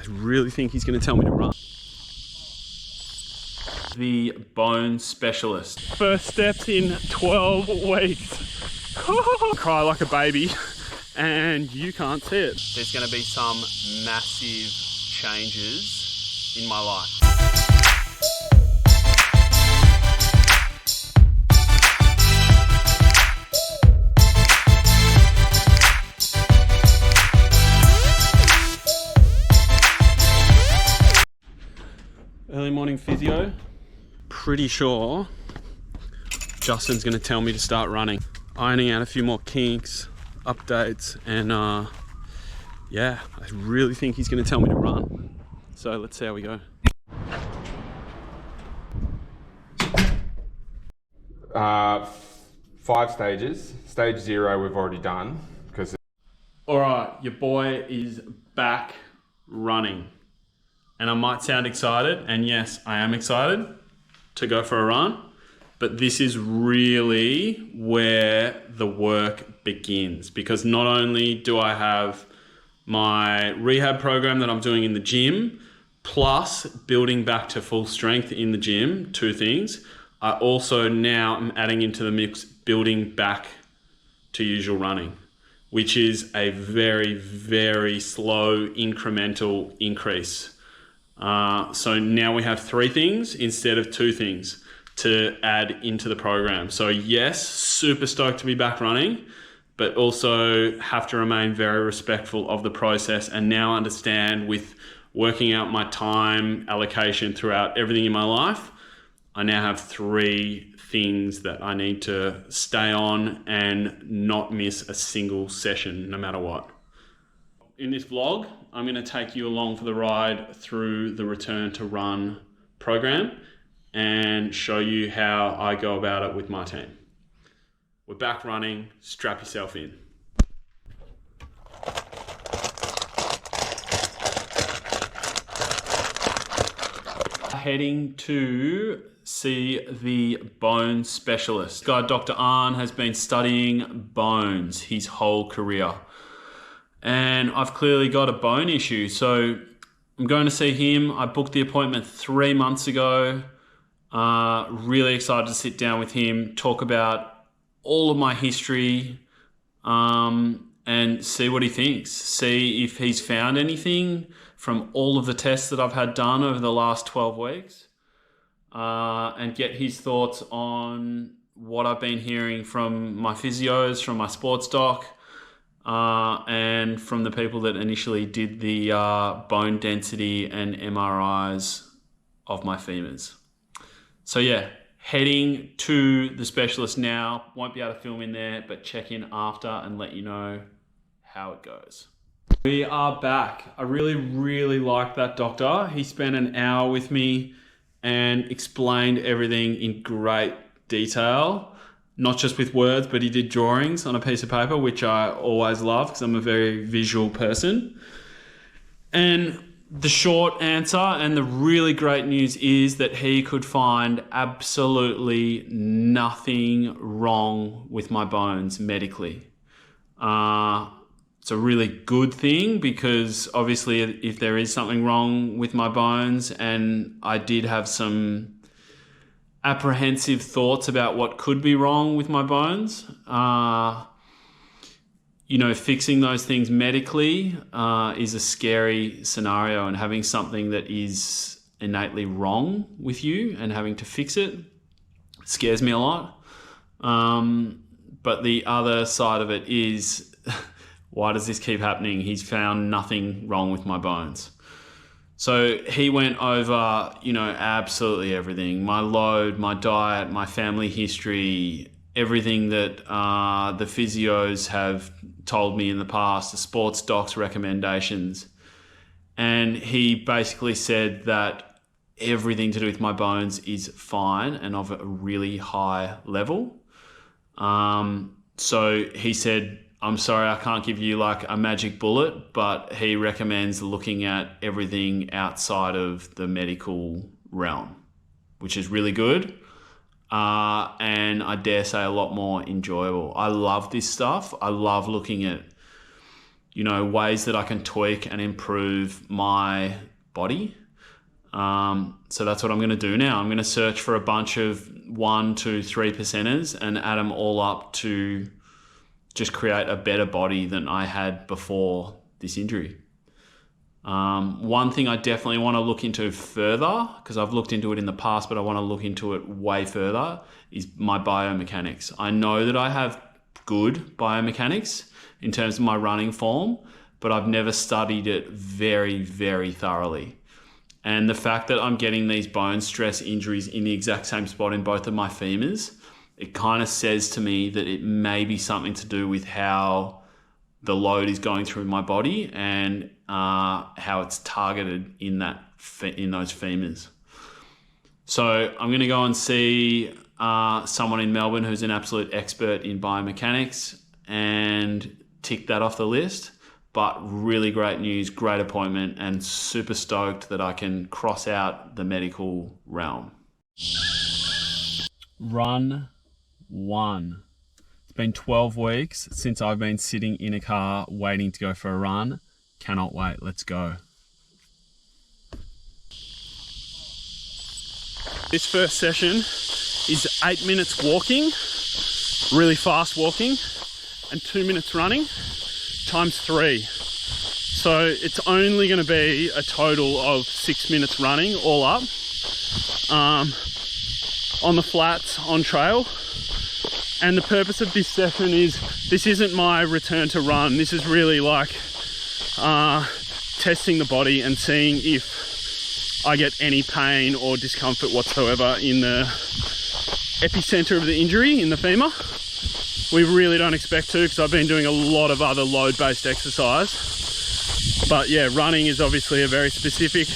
really think he's going to tell me to run. The bone specialist. First steps in 12 weeks. Cry like a baby and you can't see it. There's going to be some massive changes in my life. Early morning physio. Pretty sure Justin's gonna tell me to start running. Ironing out a few more kinks, updates, and yeah, I really think he's gonna tell me to run. So let's see how we go. 5 stages. Stage 0 we've already done. All right, your boy is back running. And I might sound excited, and yes, I am excited to go for a run, but this is really where the work begins, because not only do I have my rehab program that I'm doing in the gym, plus building back to full strength in the gym, 2 things, I also now am adding into the mix building back to usual running, which is a very, very slow incremental increase. So now we have 3 things instead of 2 things to add into the program. So yes, super stoked to be back running, but also have to remain very respectful of the process and now understand, with working out my time allocation throughout everything in my life, I now have 3 things that I need to stay on and not miss a single session no matter what. In this vlog, I'm going to take you along for the ride through the Return to Run program and show you how I go about it with my team. We're back running, strap yourself in. Heading to see the bone specialist. This guy, Dr. Arn, has been studying bones his whole career. And I've clearly got a bone issue. So I'm going to see him. I booked the appointment 3 months ago. Really excited to sit down with him, talk about all of my history, and see what he thinks. See if he's found anything from all of the tests that I've had done over the last 12 weeks, and get his thoughts on what I've been hearing from my physios, from my sports doc, and from the people that initially did the bone density and MRIs of my femurs. So yeah, heading to the specialist now. Won't be able to film in there, but check in after and let you know how it goes. We are back. I really, really like that doctor. He spent an hour with me and explained everything in great detail. Not just with words, but he did drawings on a piece of paper, which I always love because I'm a very visual person. And the short answer and the really great news is that he could find absolutely nothing wrong with my bones medically. It's a really good thing, because obviously if there is something wrong with my bones, and I did have some apprehensive thoughts about what could be wrong with my bones. Fixing those things medically is a scary scenario, and having something that is innately wrong with you and having to fix it scares me a lot. But the other side of it is, why does this keep happening? He's found nothing wrong with my bones. So he went over, absolutely everything. My load, my diet, my family history, everything that the physios have told me in the past, the sports docs recommendations. And he basically said that everything to do with my bones is fine and of a really high level. So he said, I'm sorry, I can't give you like a magic bullet, but he recommends looking at everything outside of the medical realm, which is really good. And I dare say a lot more enjoyable. I love this stuff. I love looking at, ways that I can tweak and improve my body. So that's what I'm going to do now. I'm going to search for a bunch of 1, 2, 3%ers and add them all up to just create a better body than I had before this injury. One thing I definitely want to look into further, because I've looked into it in the past, but I want to look into it way further, is my biomechanics. I know that I have good biomechanics in terms of my running form, but I've never studied it very, very thoroughly. And the fact that I'm getting these bone stress injuries in the exact same spot in both of my femurs, it kind of says to me that it may be something to do with how the load is going through my body and how it's targeted in those femurs. So I'm going to go and see someone in Melbourne who's an absolute expert in biomechanics and tick that off the list. But really great news, great appointment, and super stoked that I can cross out the medical realm. Run 1. It's been 12 weeks since I've been sitting in a car waiting to go for a run. Cannot wait. Let's go. This first session is 8 minutes walking, really fast walking, and 2 minutes running, times 3. So it's only going to be a total of 6 minutes running all up, on the flats, on trail. And the purpose of this session this isn't my return to run. This is really like testing the body and seeing if I get any pain or discomfort whatsoever in the epicenter of the injury, in the femur. We really don't expect to, because I've been doing a lot of other load-based exercise. But yeah, running is obviously a very specific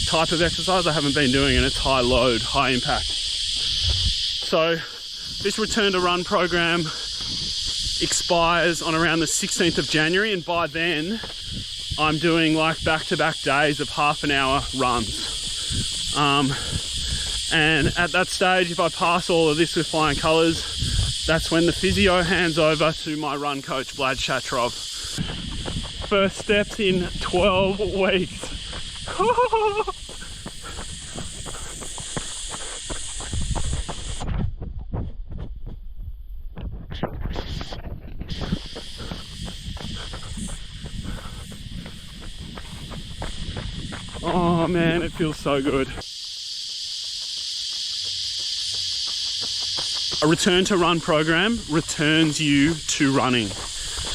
type of exercise I haven't been doing, and it's high load, high impact. So this return to run program expires on around the 16th of January, and by then I'm doing like back-to-back days of half an hour runs. And at that stage, if I pass all of this with flying colours, that's when the physio hands over to my run coach, Vlad Shatrov. First steps in 12 weeks. Oh man, it feels so good. A return to run program returns you to running.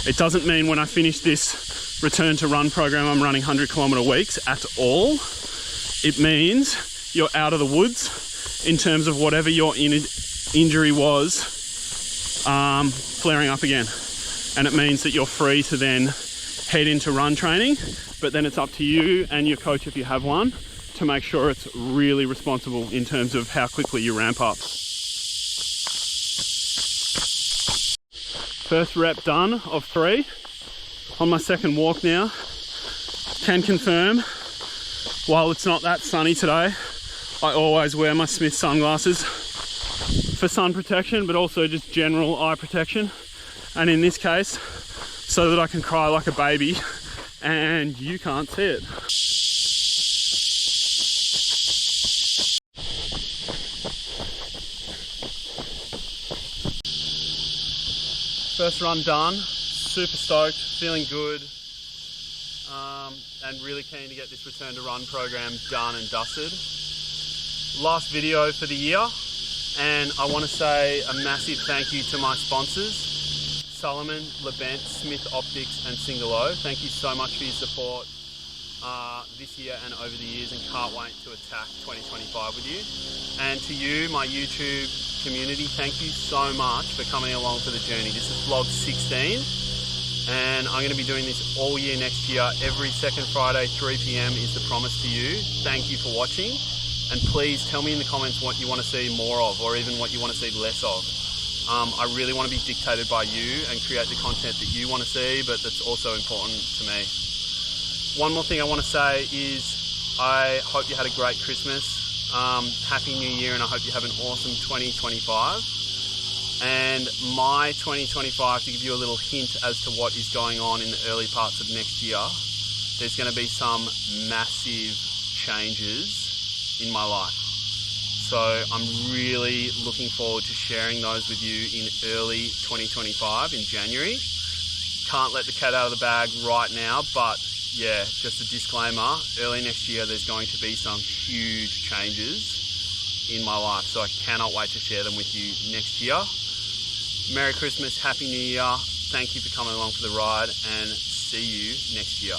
It doesn't mean when I finish this return to run program I'm running 100-kilometer weeks at all. It means you're out of the woods in terms of whatever your injury was flaring up again. And it means that you're free to then head into run training, but then it's up to you and your coach, if you have one, to make sure it's really responsible in terms of how quickly you ramp up. First rep done of 3. On my second walk now. Can confirm, while it's not that sunny today, I always wear my Smith sunglasses for sun protection, but also just general eye protection. And in this case, so that I can cry like a baby and you can't see it. First run done, super stoked, feeling good, and really keen to get this return to run program done and dusted. Last video for the year, and I want to say a massive thank you to my sponsors, Salomon, Lebent, Smith Optics and Singalo. Thank you so much for your support this year and over the years, and can't wait to attack 2025 with you. And to you, my YouTube community, thank you so much for coming along for the journey. This is vlog 16, and I'm going to be doing this all year next year. Every second Friday, 3 p.m. is the promise to you. Thank you for watching, and please tell me in the comments what you want to see more of, or even what you want to see less of. I really want to be dictated by you and create the content that you want to see, but that's also important to me. One more thing I want to say is I hope you had a great Christmas. Happy New Year, and I hope you have an awesome 2025. And my 2025, to give you a little hint as to what is going on in the early parts of next year, there's going to be some massive changes in my life. So I'm really looking forward to sharing those with you in early 2025 in January. Can't let the cat out of the bag right now, but yeah, just a disclaimer, early next year there's going to be some huge changes in my life, so I cannot wait to share them with you next year. Merry Christmas, Happy New Year, thank you for coming along for the ride, and see you next year.